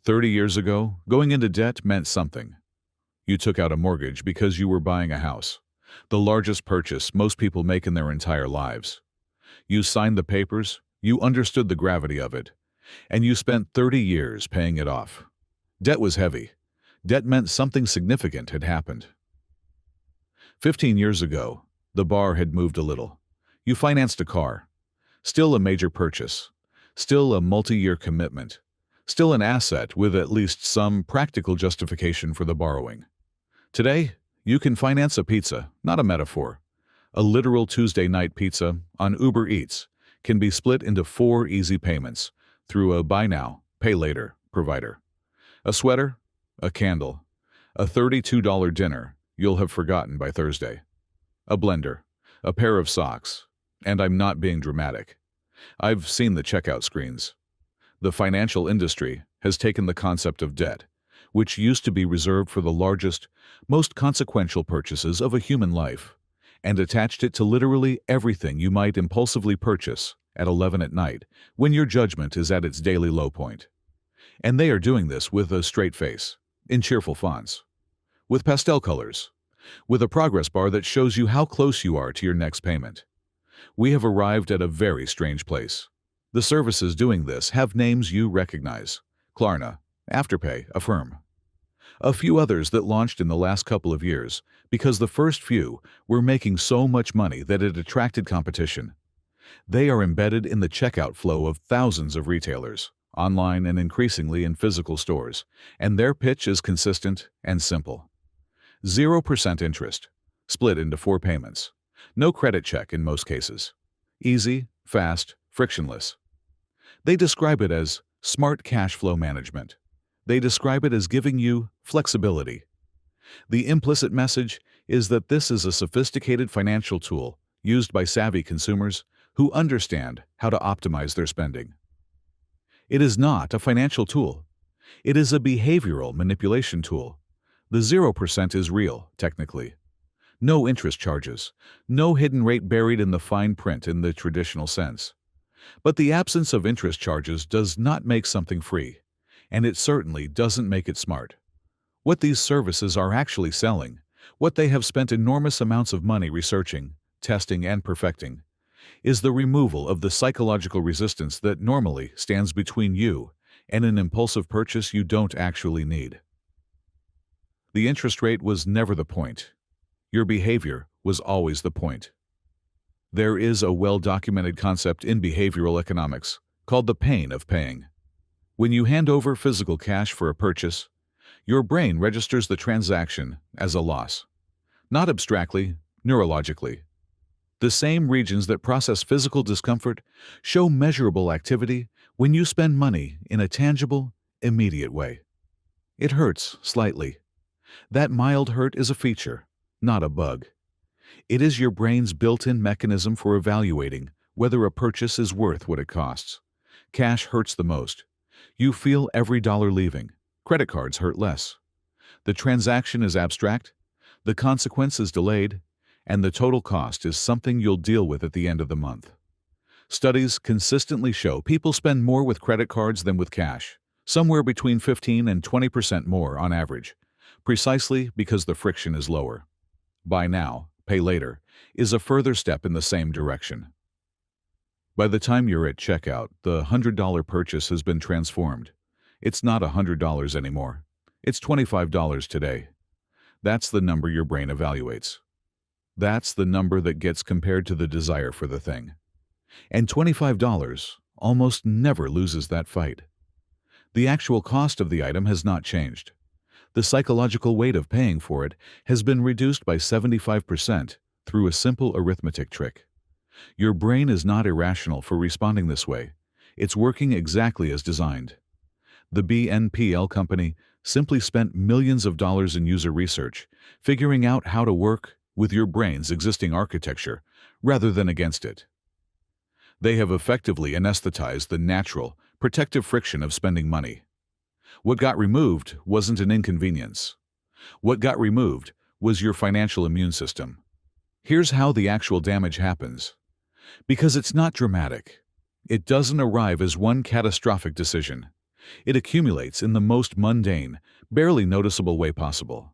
30 years ago, going into debt meant something. You took out a mortgage because you were buying a house, the largest purchase most people make in their entire lives. You signed the papers, you understood the gravity of it, and you spent 30 years paying it off. Debt was heavy. Debt meant something significant had happened. 15 years ago, the bar had moved a little. You financed a car. Still a major purchase. Still a multi-year commitment. Still an asset with at least some practical justification for the borrowing. Today, you can finance a pizza, not a metaphor. A literal Tuesday night pizza on Uber Eats can be split into 4 easy payments through a buy now, pay later provider. A sweater, a candle, a $32 dinner you'll have forgotten by Thursday. A blender, a pair of socks, and I'm not being dramatic. I've seen the checkout screens. The financial industry has taken the concept of debt, which used to be reserved for the largest, most consequential purchases of a human life, and attached it to literally everything you might impulsively purchase at 11 at night when your judgment is at its daily low point. And they are doing this with a straight face, in cheerful fonts, with pastel colors, with a progress bar that shows you how close you are to your next payment. We have arrived at a very strange place. The services doing this have names you recognize: Klarna, Afterpay, Affirm. A few others that launched in the last couple of years because the first few were making so much money that it attracted competition. They are embedded in the checkout flow of thousands of retailers, online and increasingly in physical stores, and their pitch is consistent and simple. 0% interest, split into 4 payments. No credit check in most cases. Easy, fast, frictionless. They describe it as smart cash flow management. They describe it as giving you flexibility. The implicit message is that this is a sophisticated financial tool used by savvy consumers who understand how to optimize their spending. It is not a financial tool. It is a behavioral manipulation tool. The 0% is real, technically. No interest charges, no hidden rate buried in the fine print in the traditional sense. But the absence of interest charges does not make something free, and it certainly doesn't make it smart. What these services are actually selling, what they have spent enormous amounts of money researching, testing, and perfecting, is the removal of the psychological resistance that normally stands between you and an impulsive purchase you don't actually need. The interest rate was never the point. Your behavior was always the point. There is a well-documented concept in behavioral economics called the pain of paying. When you hand over physical cash for a purchase, your brain registers the transaction as a loss. Not abstractly, neurologically. The same regions that process physical discomfort show measurable activity when you spend money in a tangible, immediate way. It hurts slightly. That mild hurt is a feature, not a bug. It is your brain's built-in mechanism for evaluating whether a purchase is worth what it costs. Cash hurts the most. You feel every dollar leaving. Credit cards hurt less. The transaction is abstract, the consequence is delayed, and the total cost is something you'll deal with at the end of the month. Studies consistently show people spend more with credit cards than with cash, somewhere between 15 and 20% more on average, precisely because the friction is lower. Buy now, pay later is a further step in the same direction. By the time you're at checkout, the $100 purchase has been transformed. It's not $100 anymore. It's $25 today. That's the number your brain evaluates. That's the number that gets compared to the desire for the thing. And $25 almost never loses that fight. The actual cost of the item has not changed. The psychological weight of paying for it has been reduced by 75% through a simple arithmetic trick. Your brain is not irrational for responding this way. It's working exactly as designed. The BNPL company simply spent millions of dollars in user research, figuring out how to work with your brain's existing architecture rather than against it. They have effectively anesthetized the natural, protective friction of spending money. What got removed wasn't an inconvenience. What got removed was your financial immune system. Here's how the actual damage happens. Because it's not dramatic. It doesn't arrive as one catastrophic decision. It accumulates in the most mundane, barely noticeable way possible.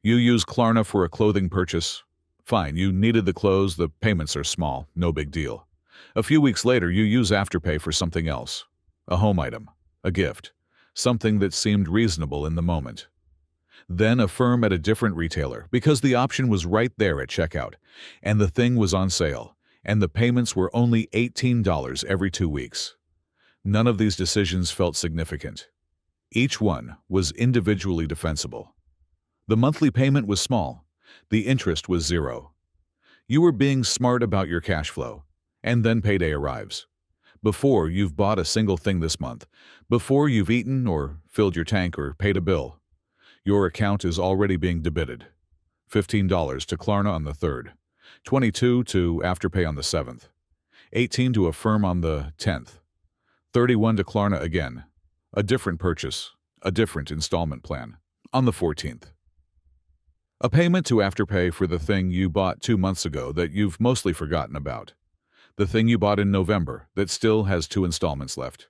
You use Klarna for a clothing purchase. Fine, you needed the clothes, the payments are small, no big deal. A few weeks later, you use Afterpay for something else. A home item, a gift, something that seemed reasonable in the moment. Then Affirm at a different retailer because the option was right there at checkout, and the thing was on sale, and the payments were only $18 every 2 weeks. None of these decisions felt significant. Each one was individually defensible. The monthly payment was small. The interest was zero. You were being smart about your cash flow. And then payday arrives. Before you've bought a single thing this month, before you've eaten or filled your tank or paid a bill, your account is already being debited. $15 to Klarna on the 3rd, $22 to Afterpay on the 7th, $18 to Affirm on the 10th, $31 to Klarna again, a different purchase, a different installment plan, on the 14th. A payment to Afterpay for the thing you bought 2 months ago that you've mostly forgotten about. The thing you bought in November that still has 2 installments left.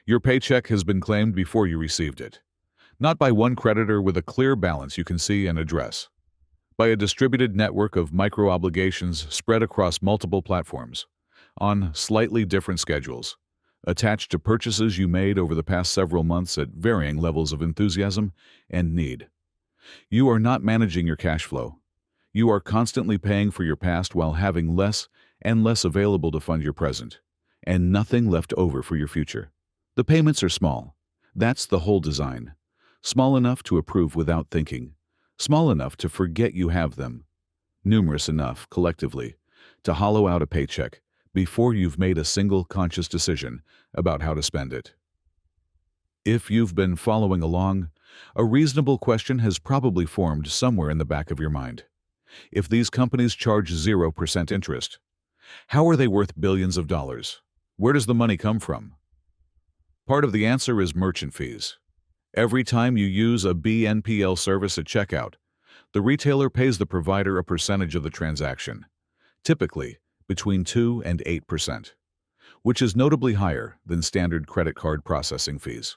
Your paycheck has been claimed before you received it. Not by one creditor with a clear balance you can see and address. By a distributed network of micro-obligations spread across multiple platforms, on slightly different schedules, attached to purchases you made over the past several months at varying levels of enthusiasm and need. You are not managing your cash flow. You are constantly paying for your past while having less and less available to fund your present, and nothing left over for your future. The payments are small. That's the whole design. Small enough to approve without thinking. Small enough to forget you have them. Numerous enough, collectively, to hollow out a paycheck before you've made a single conscious decision about how to spend it. If you've been following along, a reasonable question has probably formed somewhere in the back of your mind. If these companies charge 0% interest, how are they worth billions of dollars? Where does the money come from? Part of the answer is merchant fees. Every time you use a BNPL service at checkout, the retailer pays the provider a percentage of the transaction, typically between 2 and 8%, which is notably higher than standard credit card processing fees.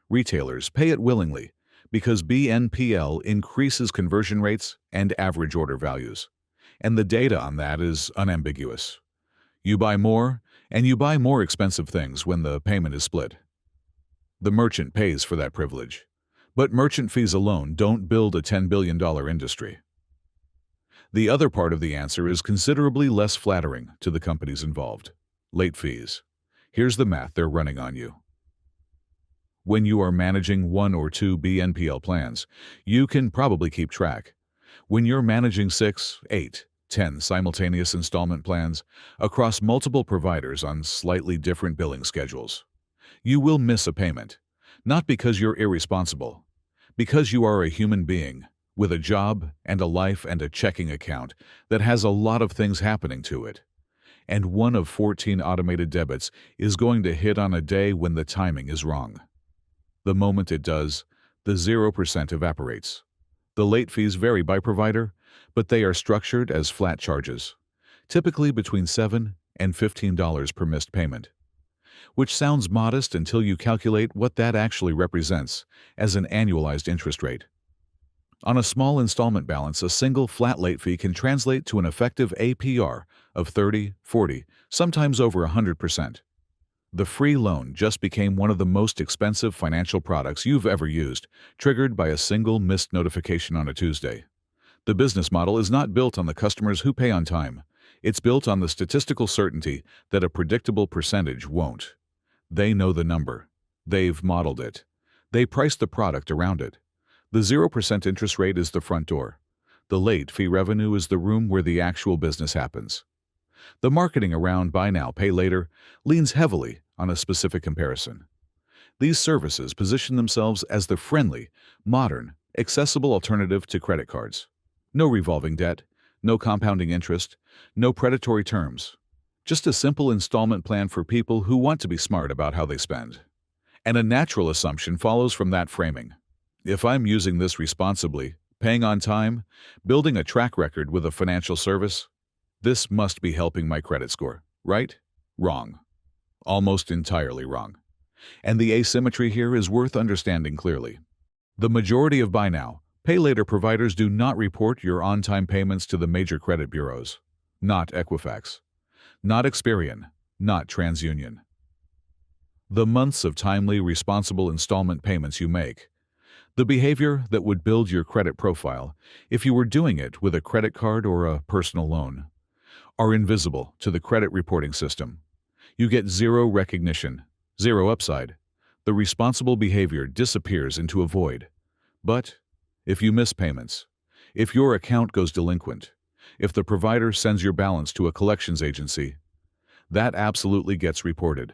Retailers pay it willingly because BNPL increases conversion rates and average order values, and the data on that is unambiguous. You buy more, and you buy more expensive things when the payment is split. The merchant pays for that privilege, but merchant fees alone don't build a $10 billion industry. The other part of the answer is considerably less flattering to the companies involved. Late fees. Here's the math they're running on you. When you are managing 1 or 2 BNPL plans, you can probably keep track. When you're managing 6, 8, 10 simultaneous installment plans across multiple providers on slightly different billing schedules, you will miss a payment, not because you're irresponsible, because you are a human being with a job and a life and a checking account that has a lot of things happening to it. And one of 14 automated debits is going to hit on a day when the timing is wrong. The moment it does, the 0% evaporates. The late fees vary by provider, but they are structured as flat charges, typically between $7 and $15 per missed payment, which sounds modest until you calculate what that actually represents as an annualized interest rate. On a small installment balance, a single flat late fee can translate to an effective APR of 30, 40, sometimes over 100%. The free loan just became one of the most expensive financial products you've ever used, triggered by a single missed notification on a Tuesday. The business model is not built on the customers who pay on time. It's built on the statistical certainty that a predictable percentage won't. They know the number. They've modeled it. They price the product around it. The 0% interest rate is the front door. The late fee revenue is the room where the actual business happens. The marketing around buy now, pay later leans heavily on a specific comparison. These services position themselves as the friendly, modern, accessible alternative to credit cards. No revolving debt, no compounding interest, no predatory terms. Just a simple installment plan for people who want to be smart about how they spend. And a natural assumption follows from that framing. If I'm using this responsibly, paying on time, building a track record with a financial service, this must be helping my credit score, right? Wrong. Almost entirely wrong. And the asymmetry here is worth understanding clearly. The majority of buy now, pay later providers do not report your on-time payments to the major credit bureaus. Not Equifax. Not Experian. Not TransUnion. The months of timely, responsible installment payments you make. The behavior that would build your credit profile if you were doing it with a credit card or a personal loan are invisible to the credit reporting system. You get zero recognition, zero upside. The responsible behavior disappears into a void. But if you miss payments, if your account goes delinquent, if the provider sends your balance to a collections agency, that absolutely gets reported.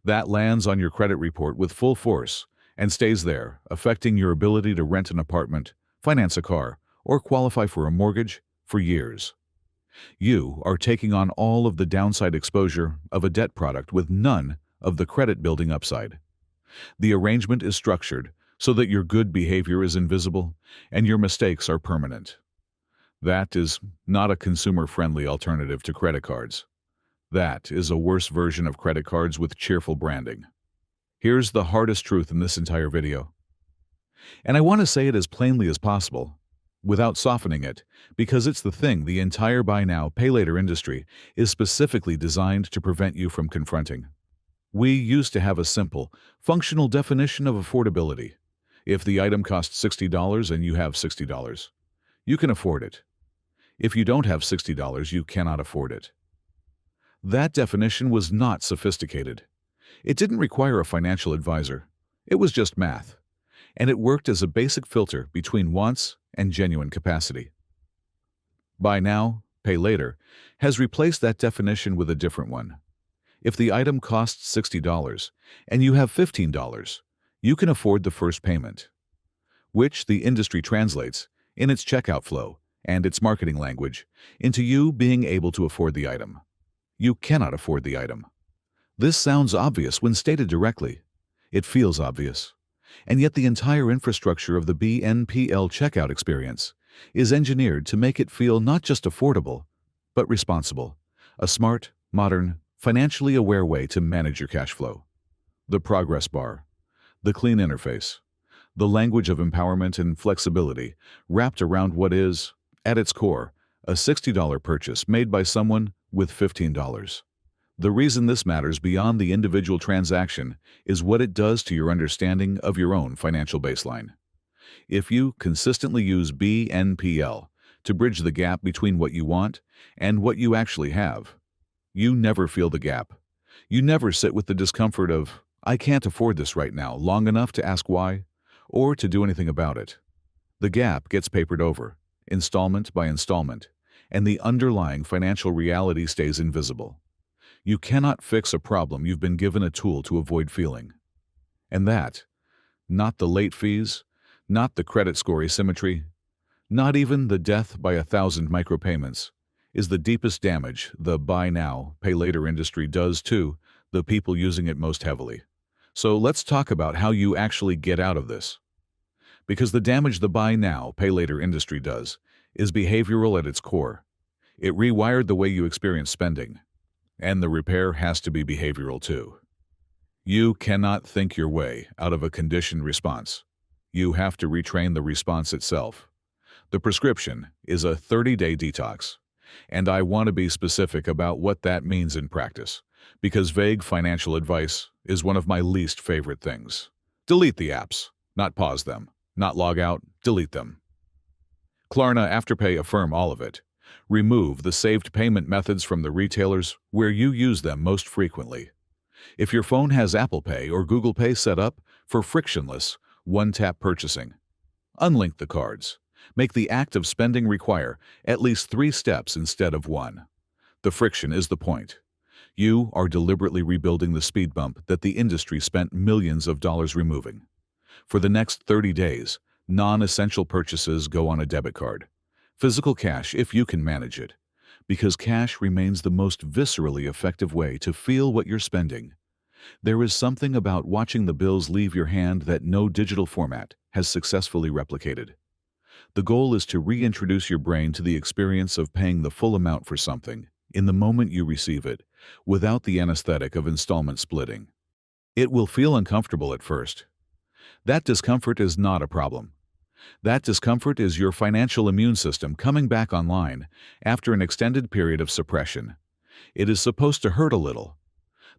That lands on your credit report with full force and stays there, affecting your ability to rent an apartment, finance a car, or qualify for a mortgage for years. You are taking on all of the downside exposure of a debt product with none of the credit-building upside. The arrangement is structured so that your good behavior is invisible and your mistakes are permanent. That is not a consumer-friendly alternative to credit cards. That is a worse version of credit cards with cheerful branding. Here's the hardest truth in this entire video. And I want to say it as plainly as possible, without softening it, because it's the thing the entire buy now, pay later industry is specifically designed to prevent you from confronting. We used to have a simple, functional definition of affordability. If the item costs $60 and you have $60, you can afford it. If you don't have $60, you cannot afford it. That definition was not sophisticated. It didn't require a financial advisor. It was just math. And it worked as a basic filter between wants and genuine capacity. Buy now, pay later has replaced that definition with a different one. If the item costs $60 and you have $15, you can afford the first payment, which the industry translates, in its checkout flow and its marketing language, into you being able to afford the item. You cannot afford the item. This sounds obvious when stated directly. It feels obvious. And yet the entire infrastructure of the BNPL checkout experience is engineered to make it feel not just affordable, but responsible. A smart, modern, financially aware way to manage your cash flow. The progress bar. The clean interface. The language of empowerment and flexibility wrapped around what is, at its core, a $60 purchase made by someone with $15. The reason this matters beyond the individual transaction is what it does to your understanding of your own financial baseline. If you consistently use BNPL to bridge the gap between what you want and what you actually have, you never feel the gap. You never sit with the discomfort of, I can't afford this right now, long enough to ask why, or to do anything about it. The gap gets papered over, installment by installment, and the underlying financial reality stays invisible. You cannot fix a problem you've been given a tool to avoid feeling. And that, not the late fees, not the credit score asymmetry, not even the death by 1,000 micropayments, is the deepest damage the buy now, pay later industry does to the people using it most heavily. So let's talk about how you actually get out of this. Because the damage the buy now, pay later industry does is behavioral at its core. It rewired the way you experience spending. And the repair has to be behavioral too. You cannot think your way out of a conditioned response. You have to retrain the response itself. The prescription is a 30-day detox. And I want to be specific about what that means in practice, because vague financial advice is one of my least favorite things. Delete the apps, not pause them, not log out, delete them. Klarna, Afterpay, Affirm, all of it. Remove the saved payment methods from the retailers where you use them most frequently. If your phone has Apple Pay or Google Pay set up for frictionless, one-tap purchasing, unlink the cards. Make the act of spending require at least 3 steps instead of 1. The friction is the point. You are deliberately rebuilding the speed bump that the industry spent millions of dollars removing. For the next 30 days, non-essential purchases go on a debit card. Physical cash if you can manage it, because cash remains the most viscerally effective way to feel what you're spending. There is something about watching the bills leave your hand that no digital format has successfully replicated. The goal is to reintroduce your brain to the experience of paying the full amount for something in the moment you receive it, without the anesthetic of installment splitting. It will feel uncomfortable at first. That discomfort is not a problem. That discomfort is your financial immune system coming back online after an extended period of suppression. It is supposed to hurt a little.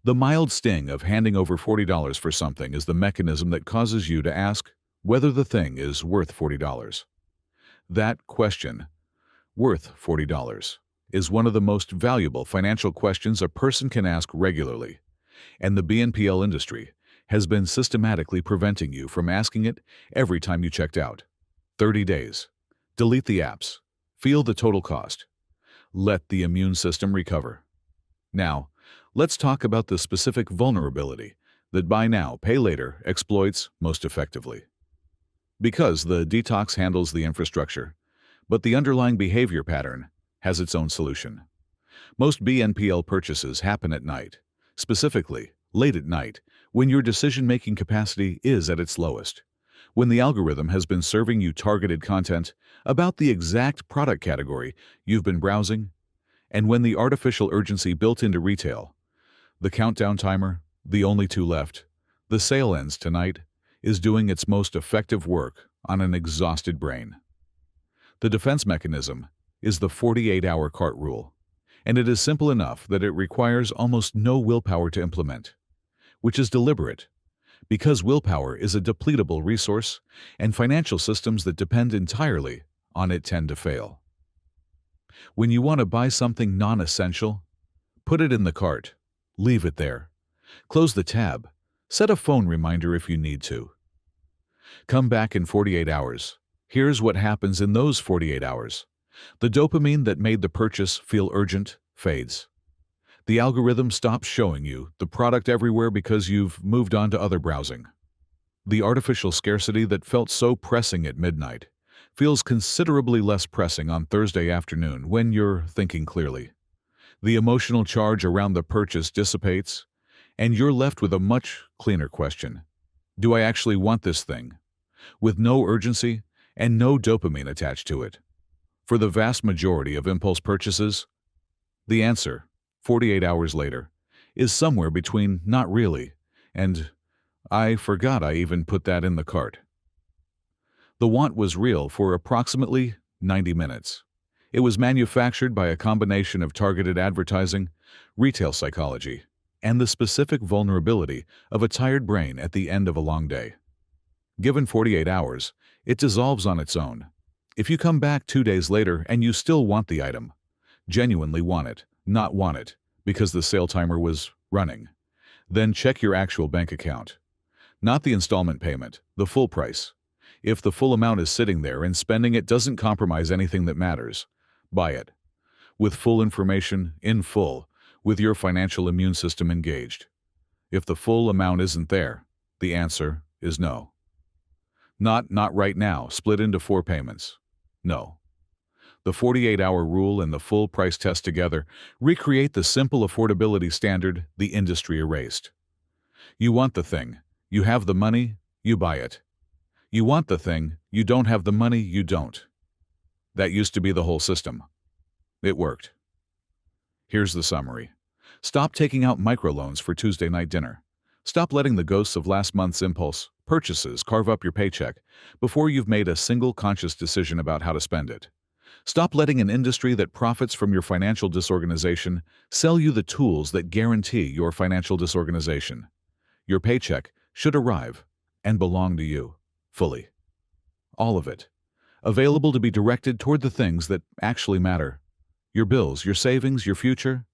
The mild sting of handing over $40 for something is the mechanism that causes you to ask whether the thing is worth $40. That question, worth $40, is one of the most valuable financial questions a person can ask regularly, and the BNPL industry has been systematically preventing you from asking it every time you checked out. 30 days. Delete the apps. Feel the total cost. Let the immune system recover. Now, let's talk about the specific vulnerability that buy now, pay later exploits most effectively. Because the detox handles the infrastructure, but the underlying behavior pattern has its own solution. Most BNPL purchases happen at night, specifically late at night, when your decision-making capacity is at its lowest, when the algorithm has been serving you targeted content about the exact product category you've been browsing, and when the artificial urgency built into retail, the countdown timer, the only two left, the sale ends tonight, is doing its most effective work on an exhausted brain. The defense mechanism is the 48-hour cart rule, and it is simple enough that it requires almost no willpower to implement, which is deliberate, because willpower is a depletable resource, and financial systems that depend entirely on it tend to fail. When you want to buy something non-essential, put it in the cart, leave it there, close the tab, set a phone reminder if you need to. Come back in 48 hours. Here's what happens in those 48 hours. The dopamine that made the purchase feel urgent fades. The algorithm stops showing you the product everywhere because you've moved on to other browsing. The artificial scarcity that felt so pressing at midnight feels considerably less pressing on Thursday afternoon when you're thinking clearly. The emotional charge around the purchase dissipates, and you're left with a much cleaner question. Do I actually want this thing? With no urgency and no dopamine attached to it. For the vast majority of impulse purchases, the answer, 48 hours later, is somewhere between not really and I forgot I even put that in the cart. The want was real for approximately 90 minutes. It was manufactured by a combination of targeted advertising, retail psychology, and the specific vulnerability of a tired brain at the end of a long day. Given 48 hours, it dissolves on its own. If you come back 2 days later and you still want the item, genuinely want it, not want it, because the sale timer was running, then check your actual bank account. Not the installment payment, the full price. If the full amount is sitting there and spending it doesn't compromise anything that matters, buy it. With full information, in full, with your financial immune system engaged. If the full amount isn't there, the answer is no. Not right now, split into 4 payments. No. The 48-hour rule and the full price test together recreate the simple affordability standard the industry erased. You want the thing, you have the money, you buy it. You want the thing, you don't have the money, you don't. That used to be the whole system. It worked. Here's the summary. Stop taking out microloans for Tuesday night dinner. Stop letting the ghosts of last month's impulse purchases carve up your paycheck before you've made a single conscious decision about how to spend it. Stop letting an industry that profits from your financial disorganization sell you the tools that guarantee your financial disorganization. Your paycheck should arrive and belong to you, fully. All of it. Available to be directed toward the things that actually matter. Your bills, your savings, your future.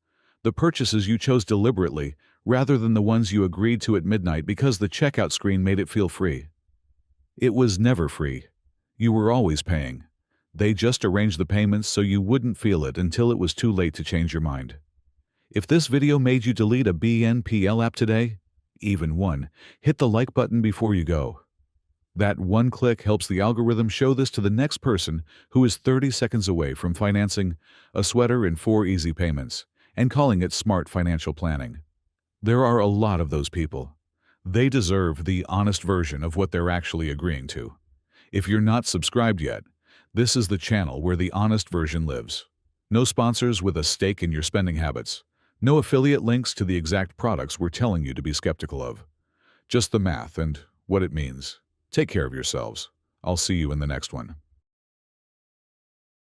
The purchases you chose deliberately rather than the ones you agreed to at midnight because the checkout screen made it feel free. It was never free. You were always paying. They just arranged the payments so you wouldn't feel it until it was too late to change your mind. If this video made you delete a BNPL app today, even one, hit the like button before you go. That one click helps the algorithm show this to the next person who is 30 seconds away from financing a sweater in 4 easy payments and calling it smart financial planning. There are a lot of those people. They deserve the honest version of what they're actually agreeing to. If you're not subscribed yet, this is the channel where the honest version lives. No sponsors with a stake in your spending habits. No affiliate links to the exact products we're telling you to be skeptical of. Just the math and what it means. Take care of yourselves. I'll see you in the next one.